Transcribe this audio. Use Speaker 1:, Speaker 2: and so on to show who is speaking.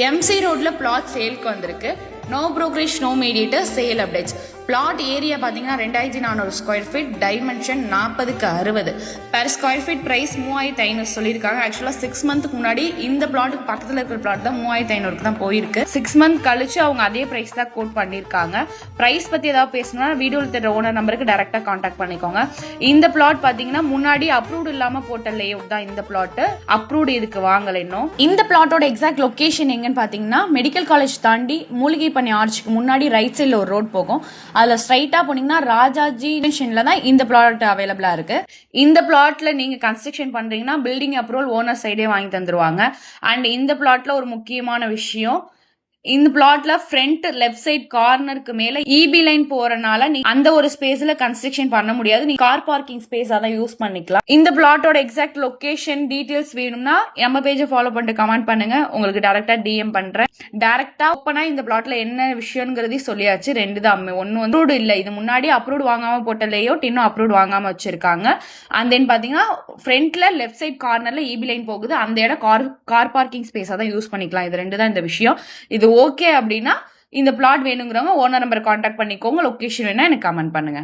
Speaker 1: MC ரோட்ல plot சேல்க்கு வந்திருக்கு. No brokerage no mediator sale updates. Plot area பார்த்தீங்கன்னா 2400 ஸ்கொயர் ஃபீட், டைமென்ஷன் 40க்கு 60. பெர் ஸ்கொயர் ஃபீட் ப்ரைஸ் 3500 சொல்லியிருக்காங்க. ஆக்சுவலாக 6 மந்த்துக்கு முன்னாடி இந்த பிளாட்டுக்கு பக்கத்தில் இருக்கிற பிளாட் தான் 3500க்கு தான் போயிருக்கு. 6 மந்த் கழிச்சு அவங்க அதே ப்ரைஸ் தான் கோட் பண்ணியிருக்காங்க. ப்ரைஸ் பற்றி ஏதாவது பேசணும்னா வீடியோவில் தெரிற ஓனர் நம்பருக்கு டேரெக்டாக கான்டாக்ட் பண்ணிக்கோங்க. இந்த பிளாட் பார்த்தீங்கன்னா முன்னாடி அப்ரூவ்டு இல்லாமல் போட்ட லேஅவுட் தான் இந்த பிளாட்டு. அப்ரூவ்டு இதுக்கு வாங்கலை இன்னும். இந்த பிளாட்டோட எக்ஸாக்ட் லொக்கேஷன் எங்கன்னு பார்த்தீங்கன்னா மெடிக்கல் காலேஜ் தாண்டி மூலிகை பண்ணி ஆர்ச்சுக்கு முன்னாடி ரைட் சைடில் ஒரு ரோட் போகும். அதில் ஸ்ட்ரைட்டாக போனீங்கன்னா ராஜாஜி ஜங்ஷனில் தான் இந்த பிளாட் அவைலபிளாக இருக்கு. இந்த பிளாட்ல நீங்க கன்ஸ்ட்ரக்ஷன் பண்றீங்கன்னா பில்டிங் அப்ரூவல் ஓனர் சைடே வாங்கி தந்துருவாங்க. அண்ட் இந்த பிளாட்ல ஒரு முக்கியமான விஷயம், இந்த பிளாட்ல ஃப்ரண்ட் லெஃப்ட் சைட் கார்னருக்கு மேல இபி லைன் போறனால நீ அந்த ஒரு ஸ்பேஸ்ல கன்ஸ்ட்ரக்ஷன் பண்ண முடியாது. நீ கார் பார்க்கிங் ஸ்பேஸ் தான் யூஸ் பண்ணிக்கலாம். இந்த பிளாட்டோட எக்ஸாக்ட் லொகேஷன் டீடைல்ஸ் வேணும்னா நம்ம பேஜை ஃபாலோ பண்ணிட்டு கமெண்ட் பண்ணுங்க, உங்களுக்கு டைரக்டா டிஎம் பண்றேன். டைரக்டா ஓப்பனா இந்த பிளாட்ல என்ன விஷயம்ங்கிறதே சொல்லியாச்சு. 2 தான். ஒன்னு அப்ரூவ்டு இல்ல, இது முன்னாடி அப்ரூவ்டு வாங்காம போட்ட லேஅவுட் இன்னும் அப்ரூவ்டு வாங்காம வச்சிருக்காங்க. அண்ட் தென் பாத்தீங்கன்னா ஃப்ரண்ட்ல லெஃப்ட் சைட் கார்னர்ல இபி லைன் போகுது, அந்த இடம் கார் பார்க்கிங் ஸ்பேஸா தான் யூஸ் பண்ணிக்கலாம். இது 2 தான் இந்த விஷயம். இது ஓகே அப்படின்னா இந்த பிளாட் வேணுங்கிறவங்க ஓனர் நம்பர் கான்டாக்ட் பண்ணிக்கோங்க. லொகேஷன் வேணா எனக்கு கமெண்ட் பண்ணுங்க.